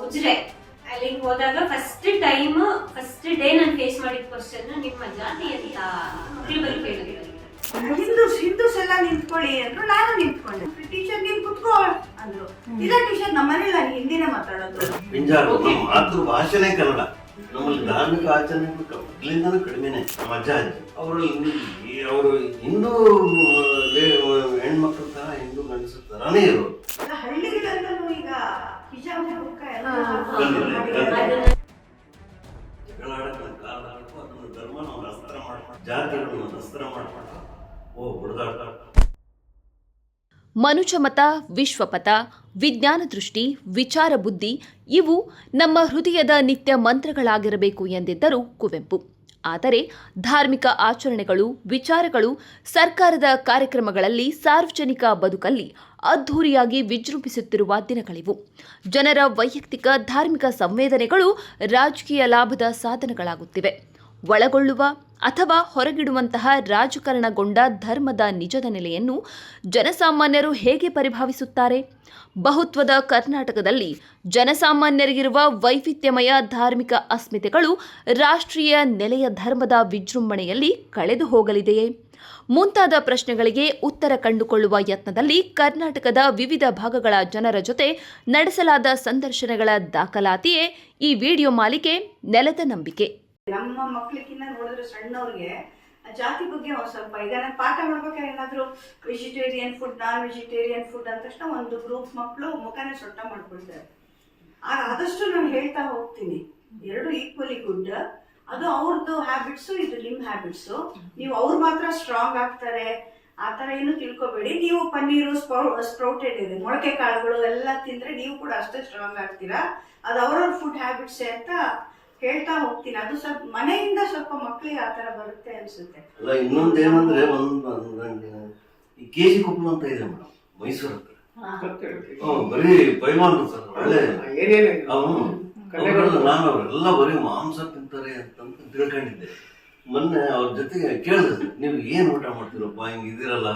ಉಜ್ರೆ ಅಲ್ಲಿಗೆ ಹೋದಾಗ first day ನಾನು ಫೇಸ್ ಮಾಡಿದ ಕ್ವಶನ್ ನಿಮ್ಮ ಜಾತಿ ಅಂತ ಮಕ್ಕಳು ಬರೀ ಕೇಳಿದ್ರು. ಹಿಂದೂಸ್ ಎಲ್ಲ ನಿಂತ್ಕೊಳ್ಳಿ ಅಂದ್ರು, ನಾನು ನಿಂತ್ಕೊಂಡೆ. ಟೀಚರ್ ನೀನ್ ಕುತ್ಕೋ ಅಂದ್ರು. ಇಲ್ಲ ಟೀಚರ್ ನಮ್ಮನೇಲಿ ನಾನು ಹಿಂದಿನೇ ಮಾತಾಡೋದು. ಮಾತೃ ಭಾಷೆನೇ ಕನ್ನಡ. ನಮ್ಮಲ್ಲಿ ಧಾರ್ಮಿಕ ಆಚರಣೆಗಳು ಮೊದಲಿಂದನೂ ಕಡಿಮೆನೆ. ನಮ್ಮ ಅಜ್ಜ ಅಜ್ಜಿ ಅವರು ಹಿಂದೂ ಹೆಣ್ಮಕ್ಳ ತರ ಹಿಂದೂ ಗಂಡಸರ ತರಾನೇ ಇರೋರು. ಹಳ್ಳಿಗಳಲ್ಲೂ ಈಗ ಹಿಜಾಬ್ ಬುರ್ಕ ಎಲ್ಲ ಅದನ್ನು ಧರ್ಮ ನಾವು ಅಸ್ತ್ರ ಮಾಡ್ಕೊಂಡು ಜಾತಿಗಳನ್ನು ಅಸ್ತ್ರ ಮಾಡ್ಕೊಂಡು ಹೊಡೆದಾಡ್ತಾ ಮನುಜಮತ, ವಿಶ್ವಪಥ, ವಿಜ್ಞಾನ ದೃಷ್ಟಿ, ವಿಚಾರ ಬುದ್ಧಿ ಇವು ನಮ್ಮ ಹೃದಯದ ನಿತ್ಯ ಮಂತ್ರಗಳಾಗಿರಬೇಕು ಎಂದಿದ್ದರು ಕುವೆಂಪು. ಆದರೆ ಧಾರ್ಮಿಕ ಆಚರಣೆಗಳು, ವಿಚಾರಗಳು ಸರ್ಕಾರದ ಕಾರ್ಯಕ್ರಮಗಳಲ್ಲಿ, ಸಾರ್ವಜನಿಕ ಬದುಕಲ್ಲಿ ಅದ್ಧೂರಿಯಾಗಿ ವಿಜೃಂಭಿಸುತ್ತಿರುವ ದಿನಗಳಿವು. ಜನರ ವೈಯಕ್ತಿಕ ಧಾರ್ಮಿಕ ಸಂವೇದನೆಗಳು ರಾಜಕೀಯ ಲಾಭದ ಸಾಧನಗಳಾಗುತ್ತಿವೆ. ಒಳಗೊಳ್ಳುವ ಅಥವಾ ಹೊರಗಿಡುವಂತಹ ರಾಜಕಾರಣಗೊಂಡ ಧರ್ಮದ ನಿಜದ ನೆಲೆಯನ್ನು ಜನಸಾಮಾನ್ಯರು ಹೇಗೆ ಪರಿಭಾವಿಸುತ್ತಾರೆ? ಬಹುತ್ವದ ಕರ್ನಾಟಕದಲ್ಲಿ ಜನಸಾಮಾನ್ಯರಿಗಿರುವ ವೈವಿಧ್ಯಮಯ ಧಾರ್ಮಿಕ ಅಸ್ಮಿತೆಗಳು ರಾಷ್ಟ್ರೀಯ ನೆಲೆಯ ಧರ್ಮದ ವಿಜೃಂಭಣೆಯಲ್ಲಿ ಕಳೆದು ಹೋಗಲಿದೆಯೇ? ಮುಂತಾದ ಪ್ರಶ್ನೆಗಳಿಗೆ ಉತ್ತರ ಕಂಡುಕೊಳ್ಳುವ ಯತ್ನದಲ್ಲಿ ಕರ್ನಾಟಕದ ವಿವಿಧ ಭಾಗಗಳ ಜನರ ಜೊತೆ ನಡೆಸಲಾದ ಸಂದರ್ಶನಗಳ ದಾಖಲಾತಿಯೇ ಈ ವಿಡಿಯೋ ಮಾಲಿಕೆ ನೆಲದ ನಂಬಿಕೆ. ನಮ್ಮ ಮಕ್ಳಿಗಿನ್ನ ನೋಡಿದ್ರೆ ಸಣ್ಣವ್ರಿಗೆ ಜಾತಿ ಬಗ್ಗೆ ಒಂದ್ ಸ್ವಲ್ಪ, ಈಗ ನಾನು ಪಾಠ ಮಾಡ್ಬೇಕಾದ್ರೆ ಏನಾದ್ರು vegetarian food, non vegetarian food ಅಂದ ತಕ್ಷಣ ಒಂದು ಗ್ರೂಪ್ ಮಕ್ಕಳು ಮುಖನೇ ಸೊಟ್ಟ ಮಾಡ್ಕೊಳ್ತಾರೆ. ಆಗ ಆದಷ್ಟು ನಾನು ಹೇಳ್ತಾ ಹೋಗ್ತೀನಿ, ಎರಡು ಈಕ್ವಲಿ ಗುಡ್. ಅದು ಅವ್ರದ್ದು ಹ್ಯಾಬಿಟ್ಸು, ಇದು ನಿಮ್ ಹ್ಯಾಬಿಟ್ಸು. ನೀವು ಅವ್ರು ಮಾತ್ರ ಸ್ಟ್ರಾಂಗ್ ಆಗ್ತಾರೆ ಆತರ ಏನು ತಿಳ್ಕೊಬೇಡಿ. ನೀವು ಪನ್ನೀರು, ಸ್ಪ್ರೌಟೆಡ್ ಇದೆ, ಮೊಳಕೆ ಕಾಳುಗಳು ಎಲ್ಲ ತಿಂದ್ರೆ ನೀವು ಕೂಡ ಅಷ್ಟೇ ಸ್ಟ್ರಾಂಗ್ ಆಗ್ತೀರಾ. ಅದು ಅವ್ರವ್ರ ಫುಡ್ ಹ್ಯಾಬಿಟ್ಸೇ ಅಂತ ಹೇಳ್ತಾ ಹೋಗ್ತೀನಿ. ಅದು ಸ್ವಲ್ಪ ಮನೆಯಿಂದ ಸ್ವಲ್ಪ ಮಕ್ಳಿಗೆ ಆತರ ಬರುತ್ತೆ ಅನ್ಸುತ್ತೆ. ಅಲ್ಲ, ಇನ್ನೊಂದೇನಂದ್ರೆ ಈ ಕೆಜಿ ಕೊಪ್ಪಳ ಅಂತ ಇದೆ ಮೇಡಮ್, ಮೈಸೂರು ಹತ್ರ. ಬರೀ ಪೈಲ್ವಾನ್ ಸರ್, ಒಳ್ಳೆ ನಾನು ಅವರೆಲ್ಲ ಬರೀ ಮಾಂಸ ತಿಂತಾರೆ ಅಂತ ತಿಳ್ಕೊಂಡಿದ್ದೆ. ಮೊನ್ನೆ ಅವ್ರ ಜೊತೆಗೆ ಕೇಳಿದ್ರೆ, ನೀವು ಏನ್ ಊಟ ಮಾಡ್ತೀರಪ್ಪ, ಹಿಂಗಿದ್ದೀರಲ್ಲ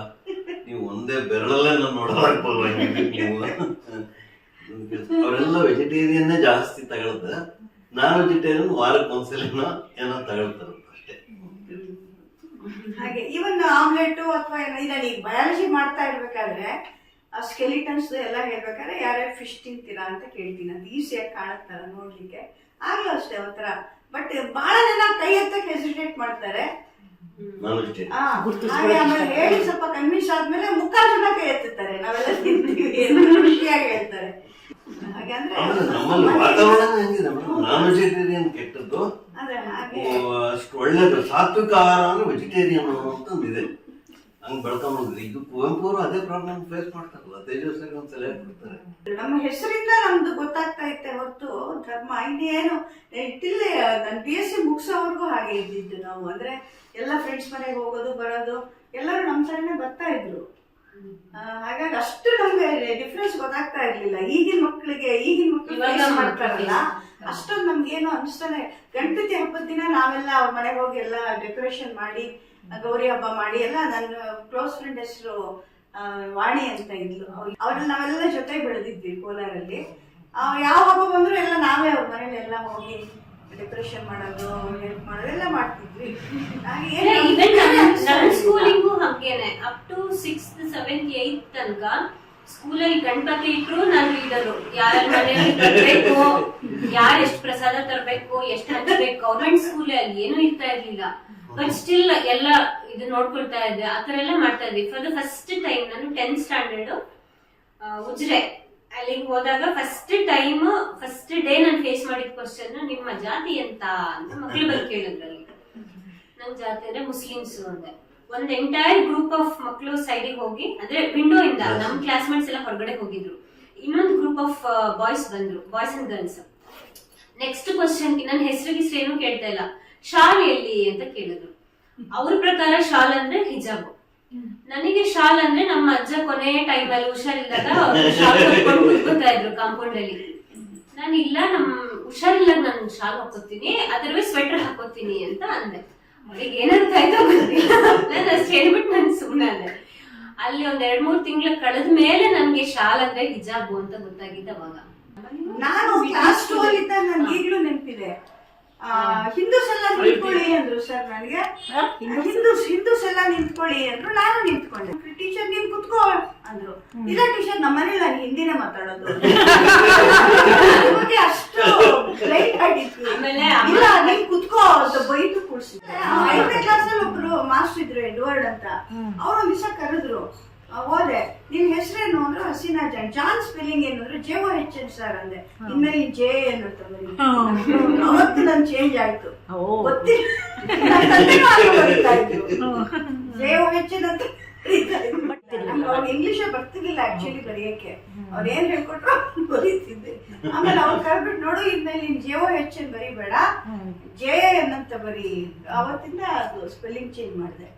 ನೀವು, ಒಂದೇ ಬೆರಳಲ್ಲೇ ನಾನು ನೋಡೋದಾಗ್ಬೋದು ನೀವು. ಅವರೆಲ್ಲ ವೆಜಿಟೇರಿಯನ್ನೇ ಜಾಸ್ತಿ ತಗೊಳ್ತಾರೆ, ನಾನ್ ವೆಜಿಟೇರಿಯನ್ ವಾರಕ್ಕೆ ಒಂದ್ಸಲಿನ ಏನೋ ತಗೊಳ್ತಾರಂತ ಅಷ್ಟೇ. ಹಾಗೆ ಇವನ್ ಆಮ್ಲೆಟ್ ಅಥವಾ ಇದನ್ನ ಈಗ ಬಯಾಲಜಿ ಮಾಡ್ತಾ ಇರ್ಬೇಕಾದ್ರೆ ಆ ಸ್ಕೆಲಿಟನ್ಸ್ ಎಲ್ಲ ಹೇಳ್ಬೇಕಾದ್ರೆ ಯಾರ್ಯಾರು ಫಿಶ್ ತಿಂತೀರಾ ಅಂತ ಕೇಳ್ತೀನಿ. ಅದು ಈಸಿಯಾಗಿ ಕಾಣುತ್ತಲ್ಲ ನೋಡ್ಲಿಕ್ಕೆ, ಆಗ್ಲೂ ಅಷ್ಟೇ ಒಂಥರ. ಬಟ್ ಬಹಳ ಜನ ಕೈ ಎತ್ತಕ್ಕೆ ಹೆಸಿಟೇಟ್ ಮಾಡ್ತಾರೆ. ಹಾಗೆ ಆಮೇಲೆ ಹೇಳಿ ಸ್ವಲ್ಪ ಕನ್ವಿನ್ಸ್ ಆದ್ಮೇಲೆ ಮುಕ್ಕಾಲು ಜನ ಕೈ ಎತ್ತುತ್ತಾರೆ, ನಾವೆಲ್ಲ ತಿಂತೀವಿ ಖುಷಿಯಾಗಿ ಹೇಳ್ತಾರೆ. ಹಾಗೆ ಅಂದ್ರೆ ನಮ್ಮಲ್ಲಿ ವಾತಾವರಣ ಹೆಂಗಿದೆ ಮೇಡಮ್, ನಾನ್ ವೆಜಿಟೇರಿಯನ್ ಕೆಟ್ಟದ್ದು, ಅಷ್ಟು ಒಳ್ಳೇದು. ಸಾತ್ವಿಕ ಆಹಾರ ಅಂದ್ರೆ ವೆಜಿಟೇರಿಯನ್ ಅಂತ ಇದೆ, ಹಂಗ್ ಬೆಳ್ಕೊಂಡ್ಬಂದ್ರೆ. ಇದು ಕುವೆಂಪು ಅವರು ಅದೇ ಪ್ರಾಬ್ಲಮ್ ಫೇಸ್ ಮಾಡ್ತಾರಲ್ಲ, ತೇಜಸ್ವಿ ಒಂದ್ಸಲ ಹೇಳ್ಬಿಡ್ತಾರೆ. ನಮ್ಮ ಹೆಸರಿಂದ ನಮ್ದು ಗೊತ್ತಾಗ್ತಾ ಇತ್ತೆ ಹೊತ್ತು ಧರ್ಮ ಇನ್ನೇನು ಇಟ್ಟಿಲ್ಲ. ನನ್ BSc ಮುಗಿಸೋವರೆಗೂ ಹಾಗೆ ಇದ್ದಿದ್ದು ನಾವು. ಅಂದ್ರೆ ಎಲ್ಲ ಫ್ರೆಂಡ್ಸ್ ಮನೆಗೆ ಹೋಗೋದು ಬರೋದು, ಎಲ್ಲರೂ ನಮ್ ತರನೇ ಬರ್ತಾ ಇದ್ರು. ಹಾಗಾಗಿ ಅಷ್ಟು ನಮ್ಗೆ ಡಿಫ್ರೆನ್ಸ್ ಗೊತ್ತಾಗ್ತಾ ಇರ್ಲಿಲ್ಲ. ಈಗಿನ ಮಕ್ಳಿಗೆ ಮಾಡ್ತಾರಲ್ಲ ಅಷ್ಟೊಂದು ನಮ್ಗೆ ಏನೋ ಅನಿಸ್ತಾನೆ. ಗಣಪತಿ ಹಬ್ಬದ ದಿನ ನಾವೆಲ್ಲ ಅವ್ರ ಮನೆಗೆ ಹೋಗಿ ಎಲ್ಲ ಡೆಕೋರೇಷನ್ ಮಾಡಿ, ಗೌರಿ ಹಬ್ಬ ಮಾಡಿ ಎಲ್ಲ. ನನ್ನ ಕ್ಲೋಸ್ ಫ್ರೆಂಡ್ ಹೆಸರು ವಾಣಿ ಅಂತ ಇದ್ಲು, ಅವ್ರಲ್ಲಿ ನಾವೆಲ್ಲ ಜೊತೆ ಬೆಳೆದಿದ್ವಿ ಕೋಲಾರಲ್ಲಿ. ಯಾವ ಹಬ್ಬ ಬಂದ್ರು ಎಲ್ಲ ನಾವೇ ಅವ್ರ ಮನೇಲಿ ಎಲ್ಲ ಹೋಗಿ ಡೆಕೋರೇಷನ್ ಮಾಡೋದು, ಹೆಲ್ಪ್ ಮಾಡೋದು ಎಲ್ಲ ಮಾಡ್ತಿದ್ವಿ. ಸ್ಕೂಲಿಂಗು ಹಾಗೇನೆ. Up to 6th 7th 8th ತನಕ ಸ್ಕೂಲಲ್ಲಿ ಗಣಪತಿ ಇಟ್ರು ನಾನು ಲೀಡರು. ಯಾರ ಮನೆಯಲ್ಲಿ ತರಬೇಕು, ಯಾರು ಎಷ್ಟು ಪ್ರಸಾದ ತರಬೇಕು, ಎಷ್ಟು ಹಂಚಬೇಕು. ಗೌರ್ಮೆಂಟ್ ಸ್ಕೂಲ್ ಅಲ್ಲಿ ಏನು ಇರ್ತಾ ಇರ್ಲಿಲ್ಲ, ಬಟ್ ಸ್ಟಿಲ್ ಎಲ್ಲ ಇದು ನೋಡ್ಕೊಳ್ತಾ ಇದ್ದೆ. ಆತರ ಎಲ್ಲ ಮಾಡ್ತಾ ಇದ್ವಿ. ಫಾರ್ ದ ಫಸ್ಟ್ ಟೈಮ್ ನಾನು 10th ಸ್ಟ್ಯಾಂಡರ್ಡ್ ಉಜ್ರೆ ಅಲ್ಲಿಗೆ ಹೋದಾಗ ಫಸ್ಟ್ ಡೇ ನಾನು ಫೇಸ್ ಮಾಡಿದ ಕ್ವಶನ್ ನಿಮ್ಮ ಜಾತಿ ಅಂತ ಮಕ್ಕಳು ಬಂದು ಕೇಳಿದ್ರಲ್ಲಿ. ನನ್ ಜಾತಿ ಅಂದ್ರೆ ಮುಸ್ಲಿಮ್ಸ್ ಅಂದೆ. ಒಂದ್ ಎಂಟೈರ್ ಗ್ರೂಪ್ ಆಫ್ ಮಕ್ಕಳು ಸೈಡಿಗೆ ಹೋಗಿ, ಅಂದ್ರೆ ವಿಂಡೋ ಇಂದ ನಮ್ ಕ್ಲಾಸ್ಮೇಟ್ಸ್ ಎಲ್ಲ ಹೊರಗಡೆ ಹೋಗಿದ್ರು. ಇನ್ನೊಂದು ಗ್ರೂಪ್ ಆಫ್ ಬಾಯ್ಸ್ ಬಂದ್ರು, boys and girls. Next question ನನ್ನ ಹೆಸರು ಏನು ಕೇಳ್ತಾ ಇಲ್ಲ, ಶಾಲ್ ಎಲ್ಲಿ ಅಂತ ಕೇಳಿದ್ರು. ಅವ್ರ ಪ್ರಕಾರ ಶಾಲ್ ಅಂದ್ರೆ ಹಿಜಾಬ್, ನನಗೆ ಶಾಲ್ ಅಂದ್ರೆ ನಮ್ಮ ಅಜ್ಜ ಕೊನೆ ಟೈಮ್ ಅಲ್ಲಿ ಹುಷಾರಿಲ್ಲದಾಗ ಶಾಲ್ ಹಾಕೊಂಡು ಕುತ್ಕೊತಾ ಇದ್ರು ಕಾಂಪೌಂಡ್ ಅಲ್ಲಿ. ನಾನು ಇಲ್ಲ, ನಮ್ ಹುಷಾರಿಲ್ಲಾಗ ನಾನು ಶಾಲ್ ಹಾಕೋತೀನಿ, ಅದರ್ವೈಸ್ ಸ್ವೆಟರ್ ಹಾಕೋತೀನಿ ಅಂತ ಅಂದೆ. ಅವ್ರಿಗೆ ಏನಂತ ಆಯ್ತೋ ಗೊತ್ತಿಲ್ಲ, ನಾನು ಅಷ್ಟು ಹೇಳ್ಬಿಟ್ಟು ನನ್ ಸುಮ್ಮನೆ ಅಂದೆ. ಅಲ್ಲಿ ಒಂದ್ 2-3 ತಿಂಗಳು ಕಳೆದ ಮೇಲೆ ನನ್ಗೆ ಶಾಲ್ ಅಂದ್ರೆ ಹಿಜಾಬು ಅಂತ ಗೊತ್ತಾಗಿದ್ದ ಅವಾಗ. ನಾನು ಕ್ಲಾಸ್ ಹಿಂದೂಸ್ ಎಲ್ಲ ನಿಂತ್ಕೊಳ್ಳಿ ಅಂದ್ರು ಸರ್ ನನಗೆ. ಹಿಂದೂಸ್ ಎಲ್ಲ ನಿಂತ್ಕೊಳ್ಳಿ ಅಂದ್ರು, ನಾನು ನಿಂತ್ಕೊಂಡೆ. ಟೀಚರ್ ನೀನ್ ಕುತ್ಕೋ ಅಂದ್ರು. ಇಲ್ಲ ಟೀಚರ್ ನಮ್ಮ ಮನೇಲಿ ನಾನು ಹಿಂದಿನೇ ಮಾತಾಡೋದು. ಅಷ್ಟು ಲೈಟ್ ಆಗಿತ್ತು. ಇಲ್ಲ ನೀನ್ ಕುತ್ಕೋ ಅಂತ ಬೈದು ಕೂಡ್ಸಿದ್ರು. 5ನೇ ಕ್ಲಾಸಲ್ಲಿ ಒಬ್ರು ಮಾಸ್ಟರ್ ಇದ್ರು, ಎಡ್ವರ್ಡ್ ಅಂತ. ಅವ್ರು ಒಂದ್ ದಿವಸ ಕರೆದ್ರು, ಹೋದೆ. ನಿನ್ ಹೆಸರೇನು ಅಂದ್ರೆ ಹಸೀನಾ ಜಾನ್. ಜಾನ್ ಸ್ಪೆಲ್ಲಿಂಗ್ ಏನು ಅಂದ್ರೆ JOHN ಸರ್ ಅಂದೆ. ಇನ್ಮೇಲೆ ಜೆ ಅನ್ನುತ್ತ ಬರೀ. ಅವತ್ತು ನನ್ ಚೇಂಜ್ ಆಯ್ತು. ಗೊತ್ತಿಲ್ಲ, JOHN ಅಂತ ಅವ್ರು ಇಂಗ್ಲಿಷ್ ಬರ್ತಿರ್ಲಿಲ್ಲ ಆಕ್ಚುಲಿ ಬರೆಯಕ್ಕೆ. ಅವ್ರ ಏನ್ ಹೇಳ್ಕೊಟ್ರು ಬರೀತಿದ್ದೆ. ಆಮೇಲೆ ಅವ್ರು ಕರ್ಬಿಟ್ಟು ನೋಡು, ಇನ್ಮೇಲೆ ನಿನ್ JOHN ಬರೀಬೇಡ, JN ಅಂತ ಬರೀ. ಅವತ್ತಿಂದ ಅದು ಸ್ಪೆಲ್ಲಿಂಗ್ ಚೇಂಜ್ ಮಾಡಿದೆ.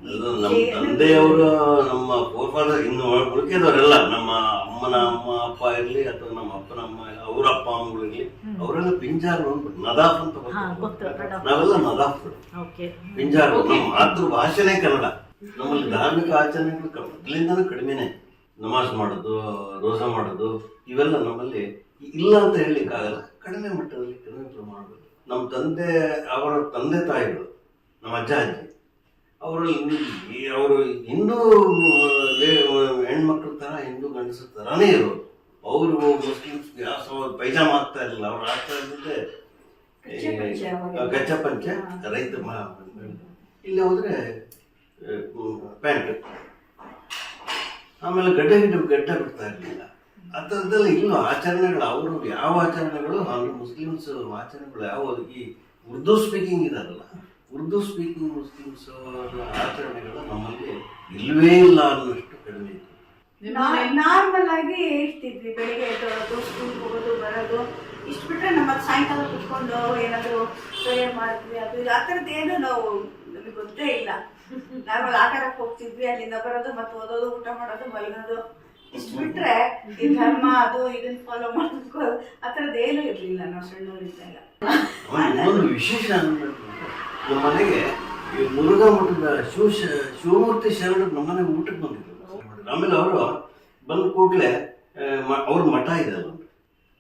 ನಮ್ಮ ತಂದೆಯವರು, ನಮ್ಮ ಫೋರ್ಫಾದರ್, ಇನ್ನು ಉಳಿಕೆದವರೆಲ್ಲ, ನಮ್ಮ ಅಮ್ಮನ ಅಮ್ಮ ಅಪ್ಪ ಇರ್ಲಿ ಅಥವಾ ನಮ್ಮ ಅಪ್ಪನ ಅಮ್ಮ ಅವ್ರ ಅಪ್ಪ ಅಮ್ಮಗಳು ಇರ್ಲಿ, ಅವರೆಲ್ಲ ಪಿಂಜಾರ್ ಅಂದ್ಬಿಟ್ಟು ನದಾಫ್ ಅಂತ ಬರ್ತಾರೆ. ನಾವೆಲ್ಲ ನದಾಫ್ಗಳು. ಪಿಂಜಾರ್ ನಮ್ಮ ಮಾತೃಭಾಷೆನೇ ಕನ್ನಡ. ನಮ್ಮಲ್ಲಿ ಧಾರ್ಮಿಕ ಆಚರಣೆಗಳು ಮೊದಲಿಂದನೂ ಕಡಿಮೆನೆ. ನಮಾಜ್ ಮಾಡೋದು, ರೋಜಾ ಮಾಡೋದು ಇವೆಲ್ಲ ನಮ್ಮಲ್ಲಿ ಇಲ್ಲ ಅಂತ ಹೇಳಲಿಕ್ಕೆ ಆಗಲ್ಲ. ಕಡಿಮೆ ಮಟ್ಟದಲ್ಲಿ, ಕಡಿಮೆ ಪ್ರಮಾಣದಲ್ಲಿ. ನಮ್ಮ ತಂದೆ, ಅವರ ತಂದೆ ತಾಯಿಗಳು, ನಮ್ಮ ಅಜ್ಜ ಅಜ್ಜಿ, ಅವರು ಹಿಂದೂ ಹೆಣ್ಮಕ್ಳ ತರ, ಹಿಂದೂ ಗಂಡಸರ ತರಾನೇ ಇರೋರು. ಅವರು ಮುಸ್ಲಿಮ್ಸ್ ಪೈಜಾಮ ಆಗ್ತಾ ಇರಲಿಲ್ಲ. ಅವ್ರು ಆಗ್ತಾ ಇದ್ದಿದ್ದೆ ಗಚ್ಚ ಪಂಚ, ರೈತ. ಇಲ್ಲಿ ಹೋದ್ರೆ ಪ್ಯಾಂಟ್, ಆಮೇಲೆ ಗಡ್ಡ ಬಿಡ್ತಾ ಇರಲಿಲ್ಲ. ಆ ಥರದ್ದೆಲ್ಲ ಇಲ್ಲೂ ಆಚರಣೆಗಳು. ಅವರು ಯಾವ ಆಚರಣೆಗಳು, ಅಂದ್ರೆ ಮುಸ್ಲಿಮ್ಸ್ ಆಚರಣೆಗಳು ಯಾವ, ಈ ಉರ್ದು ಸ್ಪೀಕಿಂಗ್ ಇದಾರಲ್ಲ, ಉರ್ದು ಸ್ಪೀಕಿಂಗ್ ಮುಸ್ಲಿಮ್ಸ್ ಆಚರಣೆಗಳು ನಮ್ಮಲ್ಲಿ ಇಲ್ವೇ ಇಲ್ಲ ಅನ್ನೋಷ್ಟು ಕಡಿಮೆ ಇತ್ತು. ನಾರ್ಮಲ್ ಆಗಿ ಇರ್ತಿದ್ವಿ. ಬೆಳಿಗ್ಗೆ ಎದ್ದೋದು, ಸ್ಕೂಲ್ ಹೋಗೋದು, ಬರೋದು, ಇಷ್ಟು ಬಿಟ್ರೆ ನಮ್ಮ ಸಾಯಂಕಾಲ ಕುತ್ಕೊಂಡು ಏನಾದ್ರು ಪ್ರೇಯರ್ ಮಾಡಿದ್ವಿ. ಅದು ಆ ಥರದ್ದು ಏನು ನಮಗೆ ಗೊತ್ತೇ ಇಲ್ಲ. ನಾರ್ಮಲ್ ಆಟ ಆಡಕ್ ಹೋಗ್ತಿದ್ವಿ, ಅಲ್ಲಿಂದ ಬರೋದು, ಮತ್ತೆ ಓದೋದು, ಊಟ ಮಾಡೋದು, ಮಲಗೋದು. ಇಷ್ಟು ಬಿಟ್ರೆ ಈ ಧರ್ಮ ಅದು ಇದನ್ನ ಫಾಲೋ ಮಾಡೋದು ಆ ಥರದ್ದು ಏನೂ ಇರ್ಲಿಲ್ಲ ನಾವು ಸಣ್ಣವರಿದ್ದಾಗ. ಇನ್ನೊಂದು ವಿಶೇಷ ನಮ್ಮ ಮನೆಗೆ ಮುರುಘಾ ಮಠದ ಶಿವಮೂರ್ತಿ ಶರಣರು ನಮ್ಮನೆ ಊಟಕ್ಕೆ ಬಂದಿದ್ರು. ಆಮೇಲೆ ಅವರು ಬಂದ ಕೂಡಲೇ ಅವ್ರ ಮಠ ಇದೆ ಅಲ್ಲ,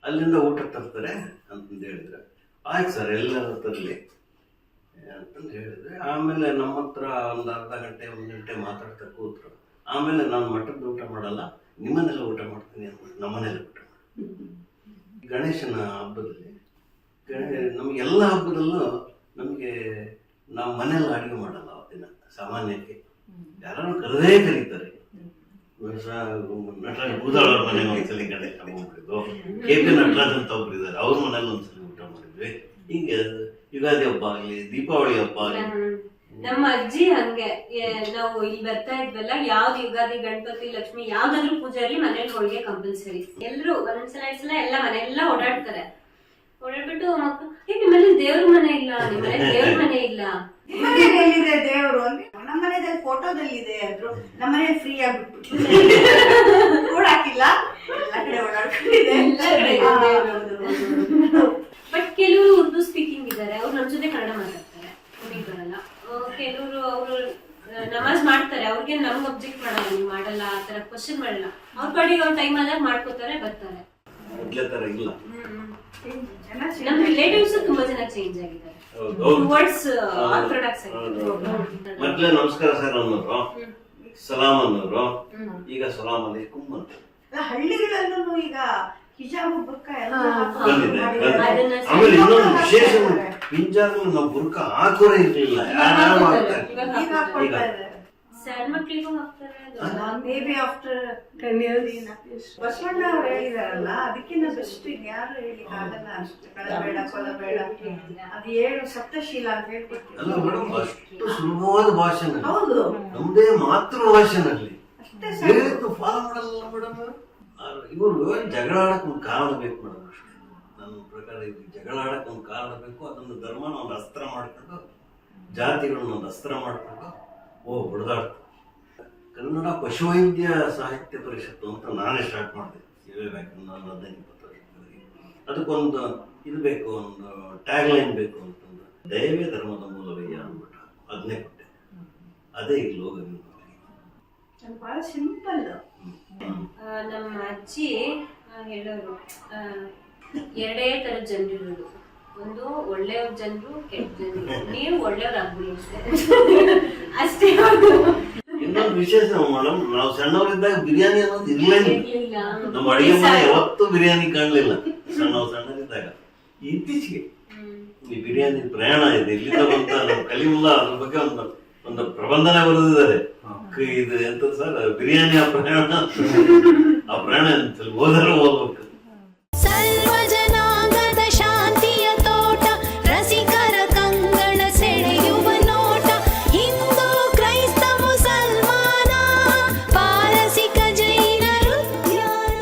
ಅಲ್ಲಿಂದ ಊಟ ತರ್ತಾರೆ ಅಂತಂದು ಹೇಳಿದ್ರೆ, ಆಯ್ತು ಸರ್ ಎಲ್ಲರೂ ತರಲಿ ಅಂತಂದು ಹೇಳಿದ್ರೆ, ಆಮೇಲೆ ನಮ್ಮ ಹತ್ರ ಒಂದು ಅರ್ಧ ಗಂಟೆ 1 ಗಂಟೆ ಮಾತಾಡ್ತಾ ಕೂತ್ರು. ಆಮೇಲೆ ನಾನು ಮಠದ ಊಟ ಮಾಡಲ್ಲ, ನಿಮ್ಮನೆಲ್ಲ ಊಟ ಮಾಡ್ತೀನಿ ಅಂದ್ಬಿಟ್ಟು ನಮ್ಮನೆಲ್ಲ ಊಟ ಮಾಡ್ತೀನಿ. ಗಣೇಶನ ಹಬ್ಬದಲ್ಲಿ ನಮಗೆಲ್ಲ ಹಬ್ಬದಲ್ಲೂ ನಮಗೆ ನಾವು ಮನೆಯಲ್ಲಿ ಅಡುಗೆ ಮಾಡಲ್ಲ ಅವತ್ತಿನ ಸಾಮಾನ್ಯಕ್ಕೆ. ಯಾರು ಕರೆದೇ ಕರೀತಾರೆ. ನಟರಾಜ್ ಬೂದಾಳವ್ರ ಮನೆಗೆ ಒಂದ್ಸಲಿ ಗಣೇಶ ಹಬ್ಬ ಮಾಡಿದ್ದು, KP ನಟರಾಜ್ ಅಂತ ಒಬ್ರು ಇದ್ದಾರೆ, ಅವ್ರ ಮನೇಲಿ ಒಂದ್ಸಲಿ ಊಟ ಮಾಡಿದ್ವಿ. ಹಿಂಗೆ ಯುಗಾದಿ ಹಬ್ಬ ಆಗ್ಲಿ, ದೀಪಾವಳಿ ಹಬ್ಬ ಆಗ್ಲಿ. ನಮ್ಮ ಅಜ್ಜಿ ಹಂಗೆ, ನಾವು ಇಲ್ಲಿ ಬರ್ತಾ ಇದ್ವಲ್ಲ, ಯಾವ್ದು ಯುಗಾದಿ, ಗಣಪತಿ, ಲಕ್ಷ್ಮಿ ಯಾವ್ದಾದ್ರು ಪೂಜೆ ಇರ್ಲಿ ಮನೇಲಿ ಹೋಳಿಗೆ ಕಂಪಲ್ಸರಿ. ಎಲ್ರು ಒಂದ್ಸಲ ಎಲ್ಲ ಮನೆಯೆಲ್ಲ ಓಡಾಡ್ತಾರೆ. ಓಡಾಡ್ಬಿಟ್ಟು ಮಕ್ಕಳು, ನಿಮ್ಮಲ್ಲಿ ದೇವ್ರ ಮನೆ ಇಲ್ಲ, ನಿಮ್ಮನೆ ದೇವ್ರ ಮನೆ ಇಲ್ಲ. ಎಲ್ಲಿದೆ ದೇವ್ರು ಅಂದ್ರೆ, ನಮ್ಮ ಮನೆಯಲ್ಲಿ ಫೋಟೋದಲ್ಲಿ ಇದೆ ಅಂದ್ರು. ನಮ್ಮ ಮನೇಲಿ ಫ್ರೀ ಆಗ್ಬಿಟ್ಬಿಟ್ಟು ಕೂಡ ಹಾಕಿಲ್ಲ, ಎಲ್ಲ ಕಡೆ ಓಡಾಡ್ಕೊಂಡಿದೆ. ಬಟ್ ಕೆಲವರು ಉರ್ದು ಸ್ಪೀಕಿಂಗ್ ಇದ್ದಾರೆ, ಅವ್ರು ನಮ್ ಜೊತೆ ಕನ್ನಡ ಮಾತಾಡ್ತಾರೆ, ಅವ್ರಿಗೆ ಬರಲ್ಲ. ಕೆಲವರು ಅವರು ನಮಾಜ್ ಮಾಡ್ತಾರೆ, ಅವ್ರಿಗೆ ನಮ್ಗೆ ಅಬ್ಜೆಕ್ಟ್ ಮಾಡಲ್ಲ, ನೀವು ಮಾಡಲ್ಲ, ಆ ತರ ಕ್ವಶನ್ ಮಾಡಲ್ಲ. ಅವ್ರ ಕಡೆಗೆ ಅವ್ರ ಟೈಮ್ ಆದಾಗ ಮಾಡ್ಕೋತಾರೆ, ಬರ್ತಾರೆ. ನಮ್ ರಿಲೇಟಿವ್ಸ್ ತುಂಬಾ ಜನ ಚೇಂಜ್ ಆಗಿದ್ದಾರೆ. ಮೊದ್ಲೇ ನಮಸ್ಕಾರ ಸರ್ ಅನ್ನೋರು, ಸಲಾಮ್ ಅನ್ನೋರು, ಈಗ ಸಲಾಮ್ ಅಲೈಕುಂ ಅಂತ. ಹಳ್ಳಿಗಳಲ್ಲೂ ಈಗ ಹಿಜಾಬ್ ಬುರ್ಕಾ ಎಲ್ಲ ಬಂದಿದೆ. ಆಮೇಲೆ ಇನ್ನೊಂದು ವಿಶೇಷ, ಪಿಂಜಾರ್ಗಳು ನಾವು ಬುರ್ಕಾ ಹಾಕೋರೇ ಇರ್ಲಿಲ್ಲ, ಯಾರು ಹಾಕ್ತಾರೆ. ಸಣ್ಣ ಮಕ್ಳಿಗೂ ಹಾಕ್ತಾರೆ. Maybe after 10 years. ಬಸವಣ್ಣ ಅವ್ರು ಹೇಳಿದಾರಲ್ಲ, ಅದಕ್ಕಿಂತ ಬೆಸ್ಟ್ ಯಾರು ಹೇಳಿಕ್ ಆಗಲ್ಲ. ಅಷ್ಟೇ ಕಳಬೇಡ, ಕೊಲಬೇಡ, ಅದು 7 ಸಪ್ತಶೀಲ ಅಂತ ಹೇಳ್ಕೊಡ್ತೀವಿ. ಅಲ್ಲ ಮೇಡಮ್, ಅಷ್ಟು ಸುಲಭವಾದ ಭಾಷೆನಲ್ಲಿ, ಹೌದು, ನಮ್ದೇ ಮಾತೃಭಾಷೆನಲ್ಲಿ ಹೇಳಿದ್ದು ಫಾಲೋ ಮಾಡಲ್ಲ ಮೇಡಮ್. ಇವರು ಜಗಳ ಆಡಕ್ ಒಂದು ಕಾರಣ ಬೇಕು ಮೇಡಮ್. ಅಷ್ಟೇ ನನ್ನ ಪ್ರಕಾರ ಇದು ಜಗಳ ಆಡಕ್ ಒಂದು ಕಾರಣ ಬೇಕು. ಅದನ್ನು ಧರ್ಮನ ಒಂದು ಅಸ್ತ್ರ ಮಾಡ್ಕೊಂಡು, ಜಾತಿಗಳನ್ನ ಒಂದು ಅಸ್ತ್ರ ಮಾಡ್ಕೊಂಡು ಹೊಡೆದಾಡ್ತಾರೆ. ಕನ್ನಡ ಪಶುವೈದ್ಯ ಸಾಹಿತ್ಯ ಪರಿಷತ್ತು ಅಂತ ನಾನೇ ಸ್ಟಾರ್ಟ್ ಮಾಡಿದೆ. ನಾನು 15-20 ವರ್ಷದಲ್ಲಿ. ಅದಕ್ಕೊಂದು ಇದು ಬೇಕು, ಒಂದು ಟ್ಯಾಗ್ ಲೈನ್ ಬೇಕು ಅಂತಂದ್ರೆ, ದಯವೇ ಧರ್ಮದ ಮೂಲವಯ್ಯ ಅಂದ್ಬಿಟ್ಟು ಅದನ್ನೇ ಕೊಟ್ಟೆ. ಅದೇ ಈಗ ಲೋಗನ್. ಬಹಳ ಸಿಂಪಲ್. ನಮ್ಮ ಅಜ್ಜಿ ಹೇಳೋರು, 2 ಥರದ ಜನರಿರೋದು. ಒಂದು ಒಳ್ಳೆಯವ್ರ ಜನರು ಕೆಟ್ಟ ಜನರು, ನೀವು ಒಳ್ಳೆಯವ್ರಾಗ್ಬಿಡಿ ಅಷ್ಟೇ. ಇನ್ನೊಂದು ವಿಶೇಷ ಮೇಡಮ್, ನಾವು ಸಣ್ಣವರಿದ್ದಾಗ ಬಿರಿಯಾನಿ ಅನ್ನೋದು ಇರ್ಲಿಲ್ಲ. ಇರ್ಲಿಲ್ಲ. ನಮ್ಮ ಅಡಿಗೆ ಮನೆ ಯಾವತ್ತೂ ಬಿರಿಯಾನಿ ಕಾಣ್ಲಿಲ್ಲ ಸಣ್ಣವರಿದ್ದಾಗ. ಇತ್ತೀಚೆಗೆ ಈ ಬಿರಿಯಾನಿ ಪ್ರಯಾಣ ಇದೆ, ಇಲ್ಲಿಂದ ಬಂತ ನಮ್ಮ ಕಲಿಮುಲ್ಲಾ ಅದ್ರ ಬಗ್ಗೆ ಒಂದು ಪ್ರಬಂಧನೆ ಬರೆದಿದ್ದಾರೆ. ಇದು ಎಂತ ಸರ್, ಬಿರಿಯಾನಿ ಆ ಪ್ರಯಾಣ ಓದರೂ ಓದ್ಬೇಕು. ಸರ್ವ ಜನಾಂಗದ ಶಾಂತಿಯ ತೋಟ, ರಸಿಕರ ಕಂಗಳ ಸೆಳೆಯುವ ನೋಟ, ಹಿಂದೂ ಕ್ರೈಸ್ತ ಮುಸಲ್ಮಾನ, ಪಾರಸಿಕ ಜೈನರು ಧ್ಯಾನ.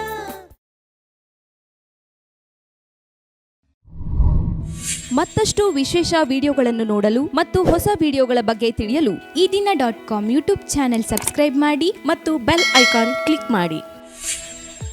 ಮತ್ತಷ್ಟು ವಿಶೇಷ ವಿಡಿಯೋಗಳನ್ನು ನೋಡಲು ಮತ್ತು ಹೊಸ ವಿಡಿಯೋಗಳ ಬಗ್ಗೆ ತಿಳಿಯಲು ಈ ದಿನ .com ಯೂಟ್ಯೂಬ್ ಚಾನೆಲ್ ಸಬ್ಸ್ಕ್ರೈಬ್ ಮಾಡಿ ಮತ್ತು ಬೆಲ್ ಐಕಾನ್ ಕ್ಲಿಕ್ ಮಾಡಿ.